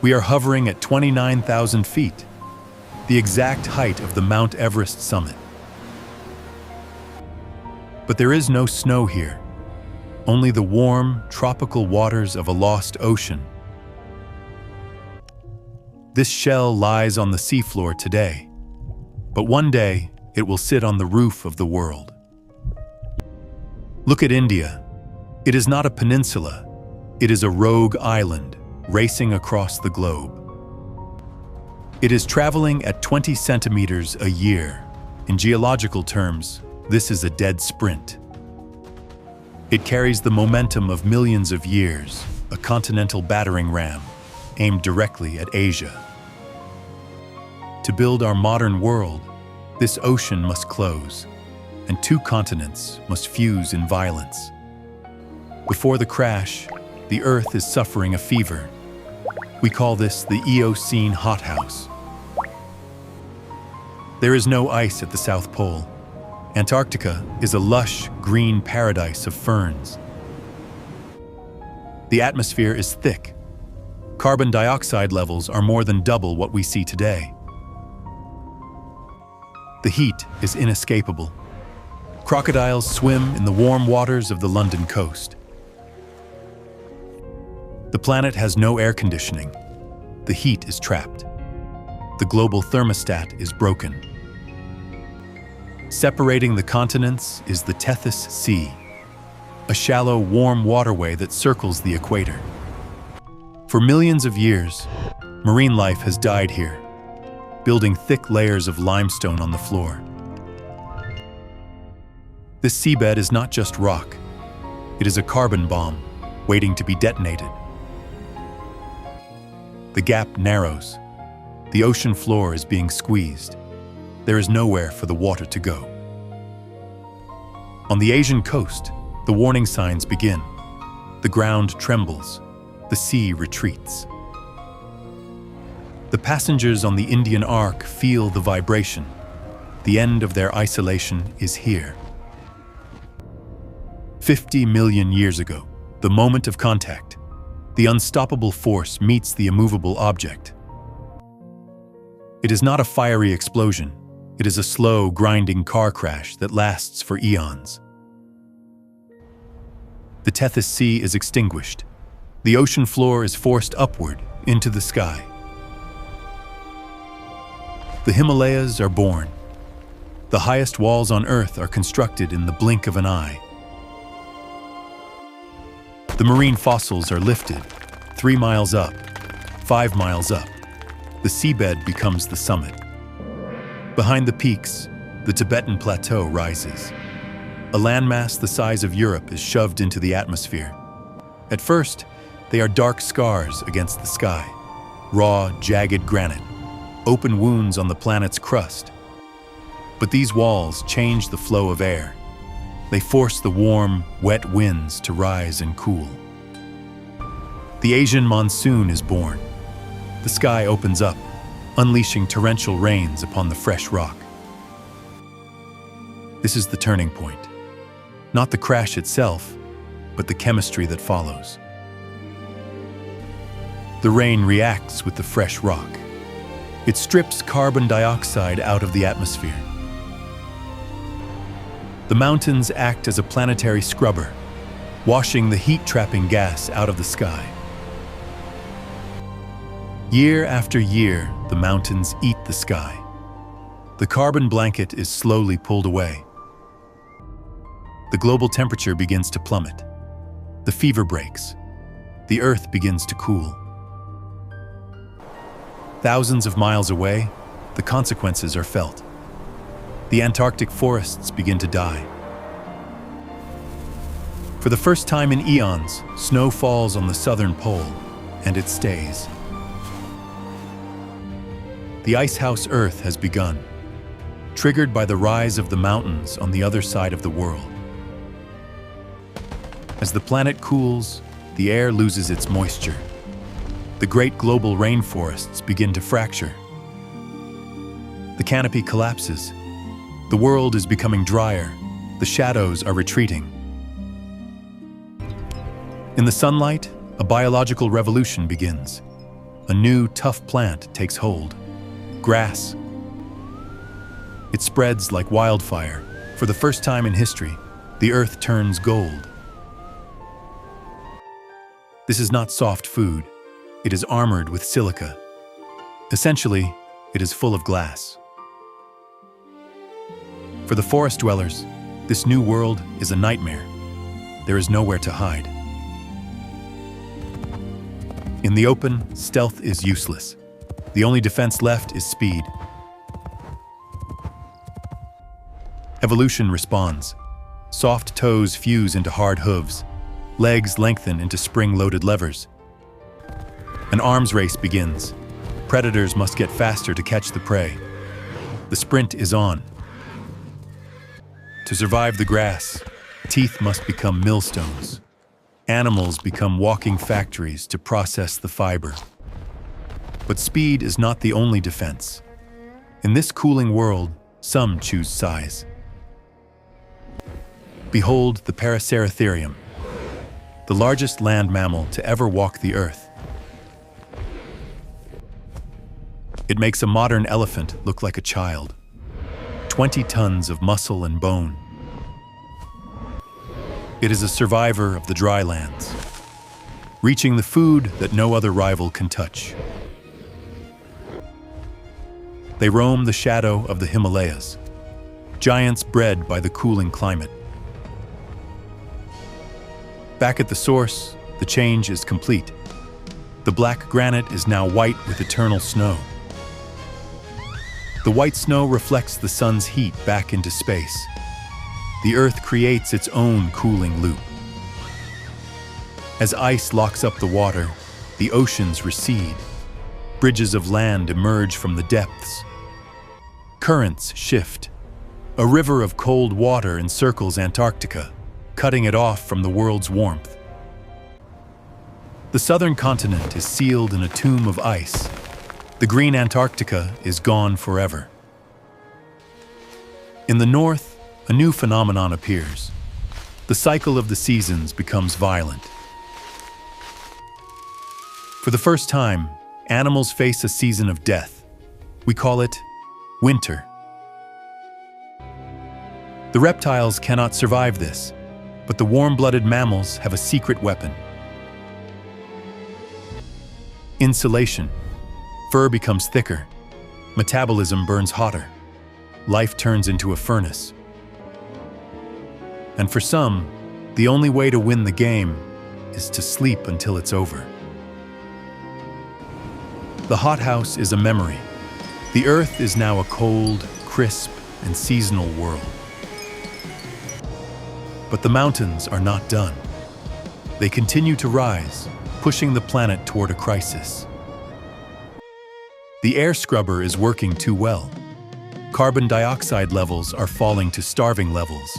We are hovering at 29,000 feet, the exact height of the Mount Everest summit. But there is no snow here, only the warm, tropical waters of a lost ocean. This shell lies on the seafloor today, but one day it will sit on the roof of the world. Look at India. It is not a peninsula, it is a rogue island racing across the globe. It is traveling at 20 centimeters a year. In geological terms, this is a dead sprint. It carries the momentum of millions of years, a continental battering ram aimed directly at Asia. To build our modern world, this ocean must close, and two continents must fuse in violence. Before the crash, the Earth is suffering a fever. We call this the Eocene Hothouse. There is no ice at the South Pole. Antarctica is a lush, green paradise of ferns. The atmosphere is thick. Carbon dioxide levels are more than double what we see today. The heat is inescapable. Crocodiles swim in the warm waters of the London coast. The planet has no air conditioning. The heat is trapped. The global thermostat is broken. Separating the continents is the Tethys Sea, a shallow, warm waterway that circles the equator. For millions of years, marine life has died here, building thick layers of limestone on the floor. This seabed is not just rock. It is a carbon bomb waiting to be detonated. The gap narrows. The ocean floor is being squeezed. There is nowhere for the water to go. On the Asian coast, the warning signs begin. The ground trembles. The sea retreats. The passengers on the Indian Ark feel the vibration. The end of their isolation is here. 50 million years ago, the moment of contact, the unstoppable force meets the immovable object. It is not a fiery explosion. It is a slow, grinding car crash that lasts for eons. The Tethys Sea is extinguished. The ocean floor is forced upward into the sky. The Himalayas are born. The highest walls on Earth are constructed in the blink of an eye. The marine fossils are lifted, 3 miles up, 5 miles up. The seabed becomes the summit. Behind the peaks, the Tibetan Plateau rises. A landmass the size of Europe is shoved into the atmosphere. At first, they are dark scars against the sky, raw, jagged granite, open wounds on the planet's crust. But these walls change the flow of air. They force the warm, wet winds to rise and cool. The Asian monsoon is born. The sky opens up, unleashing torrential rains upon the fresh rock. This is the turning point. Not the crash itself, but the chemistry that follows. The rain reacts with the fresh rock. It strips carbon dioxide out of the atmosphere. The mountains act as a planetary scrubber, washing the heat-trapping gas out of the sky. Year after year, the mountains eat the sky. The carbon blanket is slowly pulled away. The global temperature begins to plummet. The fever breaks. The Earth begins to cool. Thousands of miles away, the consequences are felt. The Antarctic forests begin to die. For the first time in eons, snow falls on the southern pole, and it stays. The Icehouse Earth has begun, triggered by the rise of the mountains on the other side of the world. As the planet cools, the air loses its moisture. The great global rainforests begin to fracture. The canopy collapses. The world is becoming drier. The shadows are retreating. In the sunlight, a biological revolution begins. a new, tough plant takes hold: grass. It spreads like wildfire. For the first time in history, the earth turns gold. This is not soft food. It is armored with silica. Essentially, it is full of glass. For the forest dwellers, this new world is a nightmare. There is nowhere to hide. In the open, stealth is useless. The only defense left is speed. Evolution responds. Soft toes fuse into hard hooves. Legs lengthen into spring-loaded levers. An arms race begins. Predators must get faster to catch the prey. The sprint is on. To survive the grass, teeth must become millstones. Animals become walking factories to process the fiber. But speed is not the only defense. In this cooling world, some choose size. Behold the Paraceratherium, the largest land mammal to ever walk the earth. It makes a modern elephant look like a child. 20 tons of muscle and bone. It is a survivor of the dry lands, reaching the food that no other rival can touch. They roam the shadow of the Himalayas, giants bred by the cooling climate. Back at the source, the change is complete. The black granite is now white with eternal snow. The white snow reflects the sun's heat back into space. The earth creates its own cooling loop. As ice locks up the water, the oceans recede. Bridges of land emerge from the depths. Currents shift. A river of cold water encircles Antarctica, cutting it off from the world's warmth. The southern continent is sealed in a tomb of ice. The green Antarctica is gone forever. In the north, a new phenomenon appears. The cycle of the seasons becomes violent. For the first time, animals face a season of death. We call it winter. The reptiles cannot survive this, but the warm-blooded mammals have a secret weapon. Insulation. Fur becomes thicker. Metabolism burns hotter. Life turns into a furnace. And for some, the only way to win the game is to sleep until it's over. The hothouse is a memory. The Earth is now a cold, crisp, and seasonal world. But the mountains are not done. They continue to rise, pushing the planet toward a crisis. The air scrubber is working too well. Carbon dioxide levels are falling to starving levels.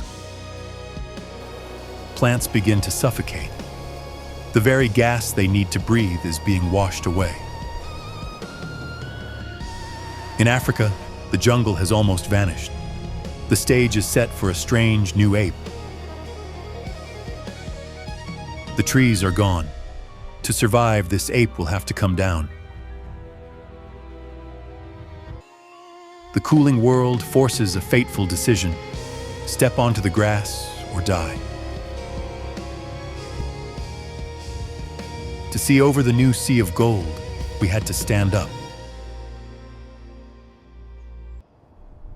Plants begin to suffocate. The very gas they need to breathe is being washed away. In Africa, the jungle has almost vanished. The stage is set for a strange new ape. The trees are gone. To survive, this ape will have to come down. The cooling world forces a fateful decision: step onto the grass or die. To see over the new sea of gold, we had to stand up.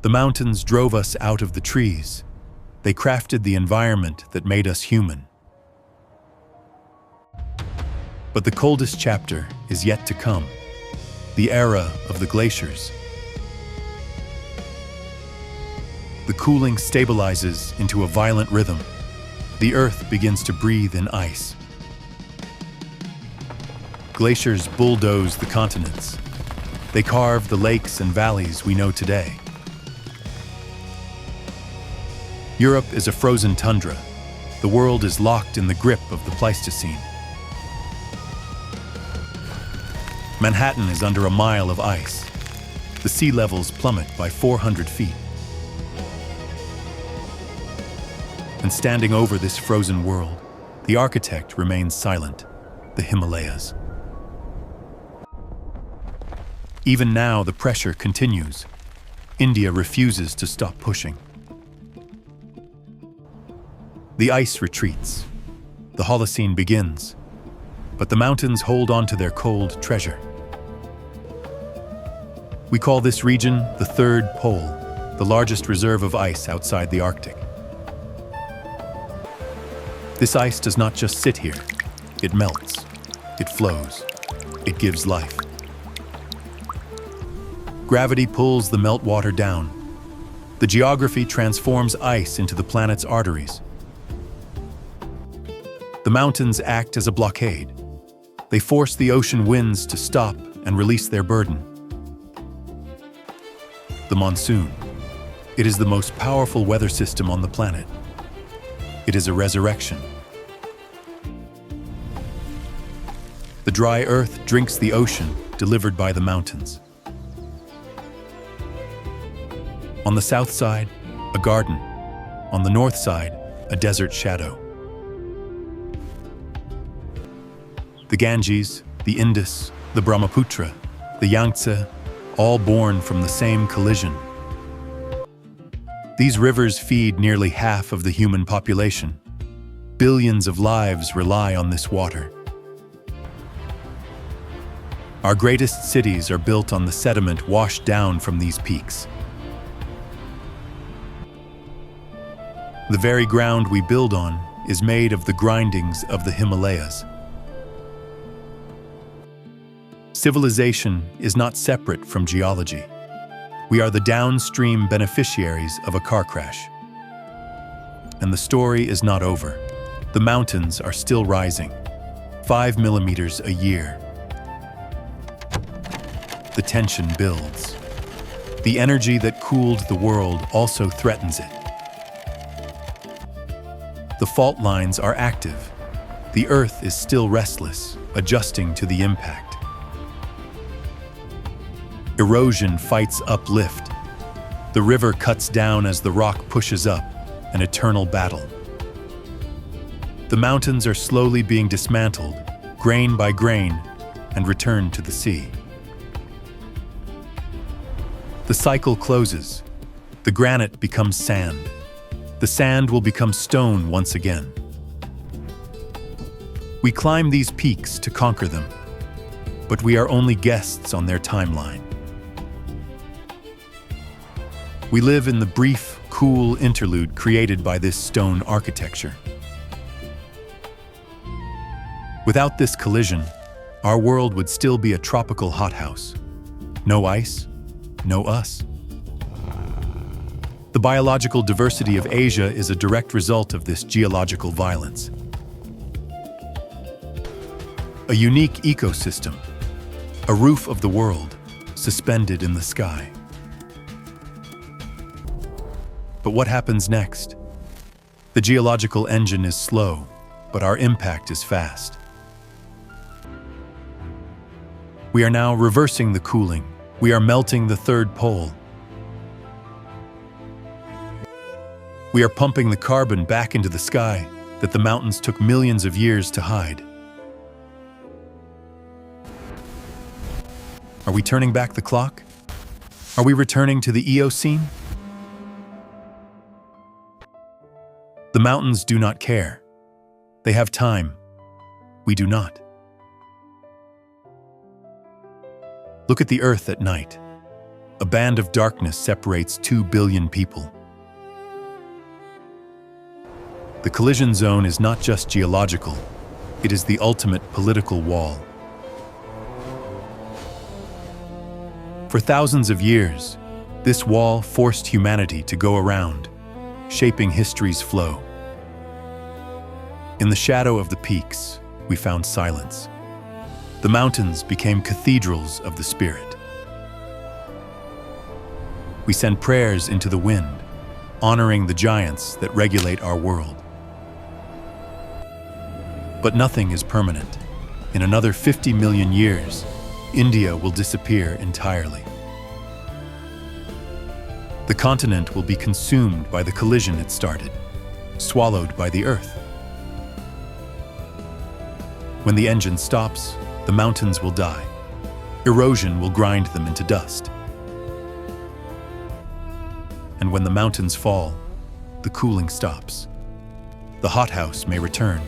The mountains drove us out of the trees. They crafted the environment that made us human. But the coldest chapter is yet to come, the era of the glaciers. The cooling stabilizes into a violent rhythm. The earth begins to breathe in ice. Glaciers bulldoze the continents. They carve the lakes and valleys we know today. Europe is a frozen tundra. The world is locked in the grip of the Pleistocene. Manhattan is under a mile of ice. The sea levels plummet by 400 feet. And standing over this frozen world, the architect remains silent: the Himalayas. Even now, the pressure continues. India refuses to stop pushing. The ice retreats. The Holocene begins. But the mountains hold on to their cold treasure. We call this region the Third Pole, the largest reserve of ice outside the Arctic. This ice does not just sit here. It melts. It flows. It gives life. Gravity pulls the meltwater down. The geography transforms ice into the planet's arteries. The mountains act as a blockade. They force the ocean winds to stop and release their burden. The monsoon. It is the most powerful weather system on the planet. It is a resurrection. The dry earth drinks the ocean delivered by the mountains. On the south side, a garden. On the north side, a desert shadow. The Ganges, the Indus, the Brahmaputra, the Yangtze, all born from the same collision. These rivers feed nearly half of the human population. Billions of lives rely on this water. Our greatest cities are built on the sediment washed down from these peaks. The very ground we build on is made of the grindings of the Himalayas. Civilization is not separate from geology. We are the downstream beneficiaries of a car crash. And the story is not over. The mountains are still rising, 5 millimeters a year. The tension builds. The energy that cooled the world also threatens it. The fault lines are active. The Earth is still restless, adjusting to the impact. Erosion fights uplift. The river cuts down as the rock pushes up, an eternal battle. The mountains are slowly being dismantled, grain by grain, and returned to the sea. The cycle closes. The granite becomes sand. The sand will become stone once again. We climb these peaks to conquer them, but we are only guests on their timeline. We live in the brief, cool interlude created by this stone architecture. Without this collision, our world would still be a tropical hothouse. No ice, no us. The biological diversity of Asia is a direct result of this geological violence. A unique ecosystem, a roof of the world, suspended in the sky. But what happens next? The geological engine is slow, but our impact is fast. We are now reversing the cooling. We are melting the third pole. We are pumping the carbon back into the sky that the mountains took millions of years to hide. Are we turning back the clock? Are we returning to the Eocene? The mountains do not care. They have time. We do not. Look at the Earth at night. A band of darkness separates 2 billion people. The collision zone is not just geological, it is the ultimate political wall. For thousands of years, this wall forced humanity to go around, shaping history's flow. In the shadow of the peaks, we found silence. The mountains became cathedrals of the spirit. We send prayers into the wind, honoring the giants that regulate our world. But nothing is permanent. In another 50 million years, India will disappear entirely. The continent will be consumed by the collision it started, swallowed by the Earth. When the engine stops, the mountains will die. Erosion will grind them into dust. And when the mountains fall, the cooling stops. The hothouse may return.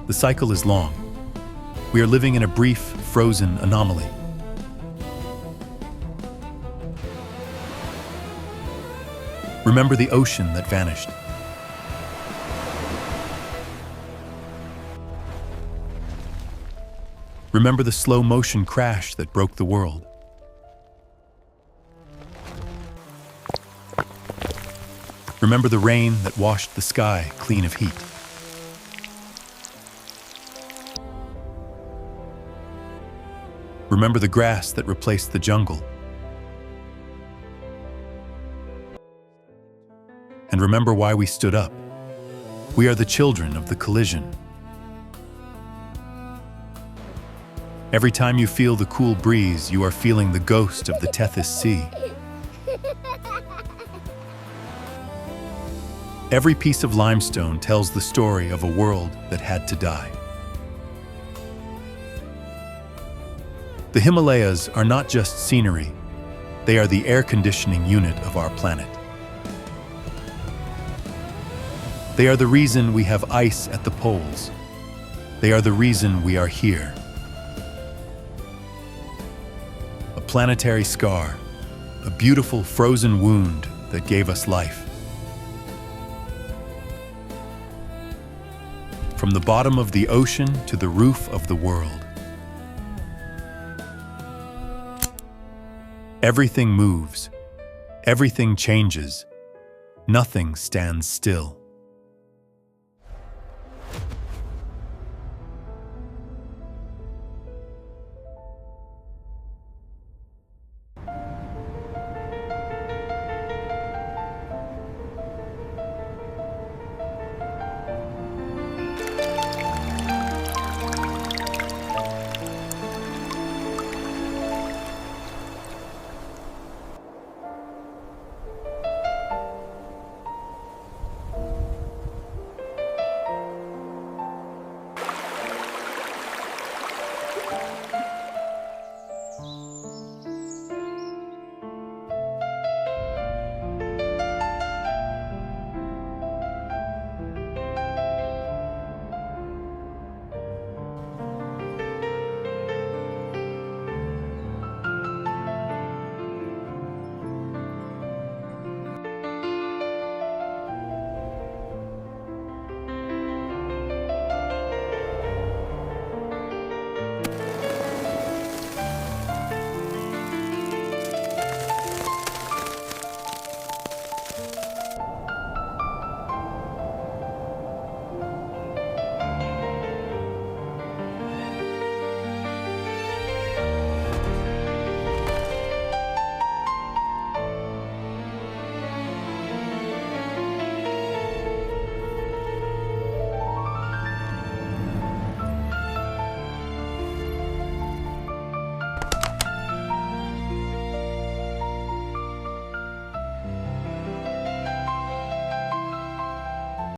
The cycle is long. We are living in a brief, frozen anomaly. Remember the ocean that vanished. Remember the slow-motion crash that broke the world. Remember the rain that washed the sky clean of heat. Remember the grass that replaced the jungle. And remember why we stood up. We are the children of the collision. Every time you feel the cool breeze, you are feeling the ghost of the Tethys Sea. Every piece of limestone tells the story of a world that had to die. The Himalayas are not just scenery, they are the air conditioning unit of our planet. They are the reason we have ice at the poles. They are the reason we are here. A planetary scar, a beautiful frozen wound that gave us life. From the bottom of the ocean to the roof of the world. Everything moves, everything changes, nothing stands still.